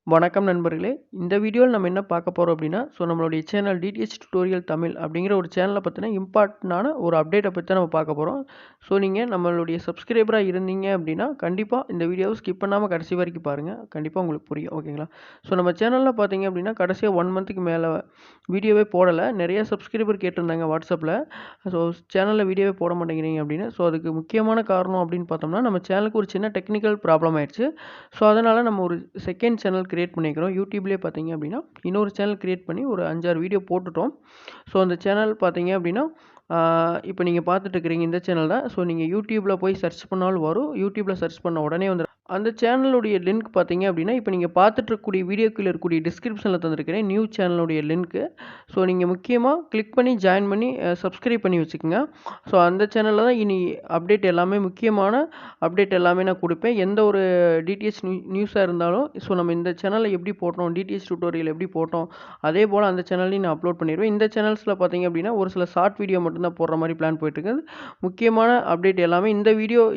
வணக்கம் நண்பர்களே! இந்த வீடியோல நம்ம என்ன பார்க்க போறோம் அப்டின்னா, நம்மளுடைய சேனல் DTH டியூட்டோரியல் தமிழ் அப்படிங்கிற ஒரு சேனல பத்தின இம்பார்ட்டன்டான ஒரு அப்டேட்ட பத்தி தான் நம்ம பார்க்க போறோம். நீங்க நம்மளுடைய சப்ஸ்கிரைபரா இருந்தீங்க அப்டின்னா, கண்டிப்பா இந்த வீடியோவ ஸ்கிப் பண்ணாம கடைசி வரைக்கும் பாருங்க. கண்டிப்பா உங்களுக்கு புரியும். ஓகேங்களா? நம்ம சேனல்ல பார்த்தீங்க அப்டின்னா, கடைசியா 1 மந்த்துக்கு மேல வீடியோவே போடல. நெறைய சப்ஸ்கிரைபர் கேட்டிருந்தாங்க WhatsAppல. ஸோ சேனல்ல வீடியோவே போட மாட்டேங்கிறீங்க அப்படின்னு. அதுக்கு முக்கியமான காரணம் அப்படின்னு பார்த்தோம்னா, நம்ம சேனலுக்கு ஒரு சின்ன டெக்னிக்கல் ப்ராப்ளம் ஆயிடுச்சு. அதனால நம்ம ஒரு செகண்ட் சேனல் கிரியேட் பண்ணிக்கிறோம். யூடியூப்லேயே பார்த்தீங்க அப்படின்னா, இன்னொரு சேனல் கிரியேட் பண்ணி ஒரு 5, 6 வீடியோ போட்டுட்டோம். அந்த சேனல் பார்த்தீங்க அப்படின்னா, இப்போ நீங்க பார்த்துட்டு இருக்கிறீங்க இந்த சேனல் தான். நீங்க யூடியூப்ல போய் சர்ச் பண்ணாலும் வரும். யூடியூப்ல சர்ச் பண்ண உடனே வந்துரும். அந்த சேனலுடைய லிங்க் பார்த்தீங்க அப்படின்னா, இப்போ நீங்க பார்த்துட்டு இருக்கக்கூடிய வீடியோக்குள்ள இருக்கக்கூடிய டிஸ்கிரிப்ஷன்ல தந்திருக்கிறேன். நியூ சேனலுடைய லிங்க்கு. நீங்க முக்கியமா கிளிக் பண்ணி ஜாயின் பண்ணி சப்ஸ்கிரைப் பண்ணி வச்சுக்கங்க. அந்த சேனல்ல தான் இனி அப்டேட் எல்லாமே முக்கியமான அப்டேட் எல்லாமே நான் குடுப்பேன். எந்த ஒரு டிடிஎச் நியூஸா இருந்தாலும், நம்ம இந்த சேனல்ல எப்படி போட்டோம், டிடிஎச் டியூட்டோரியல் எப்படி போட்டோம், அதே போல அந்த சேனல்லையும் நான் அப்லோட் பண்ணிருவேன். இந்த சேனல்ஸ்ல பார்த்தீங்க அப்படின்னா, ஒரு சில ஷார்ட் வீடியோ மட்டும் தான் போடுற மாரி பிளான் போயிட்டுருக்கு. முக்கியமான அப்டேட் எல்லாமே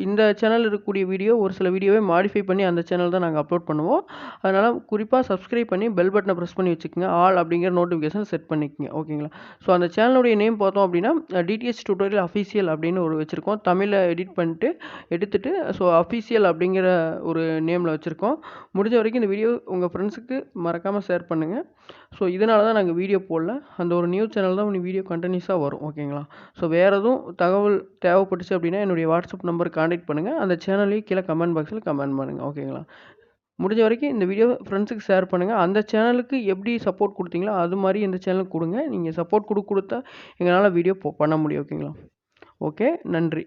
இந்த சேனல்ல இருக்கக்கூடிய வீடியோ ஒரு சில வீடியோவை மாடிஃபை பண்ணி அந்த சேனல் தான் நாங்க அப்லோட் பண்ணுவோம். அதனால குறிப்பா சப்ஸ்கிரைப் பண்ணி பெல் பட்டன பிரஸ் பண்ணி வச்சுக்கங்க. ஆல் அப்படிங்கிற நோட்டிஃபிகேஷன் செட் பண்ணிக்கங்க. ஓகேங்களா? அந்த சேனலுடைய நேம் பார்த்தோம் அப்படின்னா, டிடிஎச் டியூட்டோரியல் அஃபிஷியல் அப்படின்னு ஒரு வச்சிருக்கோம். தமிழ்ல எடுத்துட்டு அஃபிஷியல் அப்படிங்கிற ஒரு நேம்ல வச்சிருக்கோம். முடிஞ்ச வரைக்கும் இந்த வீடியோ உங்க ஃப்ரெண்ட்ஸுக்கு மறக்காம ஷேர் பண்ணுங்க. இதனால தான் நாங்க வீடியோ போடல. அந்த ஒரு நியூ சேனல் தான் வீடியோ கன்டினியூஸா வரும். ஓகேங்களா? வேற எதுவும் தகவல் தேவைப்பட்டுச்சு அப்படின்னா, என்னுடைய வாட்ஸ்அப் நம்பருக்கு கான்டாக்ட் பண்ணுங்க. அந்த சேனலையும் கீழ கமெண்ட் பாக்ஸ்ல கமெண்ட் பண்ணுங்க. ஓகேங்களா? முடிஞ்ச வரைக்கும் இந்த வீடியோ ஃப்ரெண்ட்ஸுக்கு ஷேர் பண்ணுங்க. அந்த சேனலுக்கு எப்படி சப்போர்ட் குடுத்தீங்களோ, அது மாரி இந்த சேனலுக்கு குடுங்க. நீங்க சப்போர்ட் குடுத்தா எங்களால வீடியோ பண்ண முடியும். ஓகேங்களா? ஓகே. நன்றி.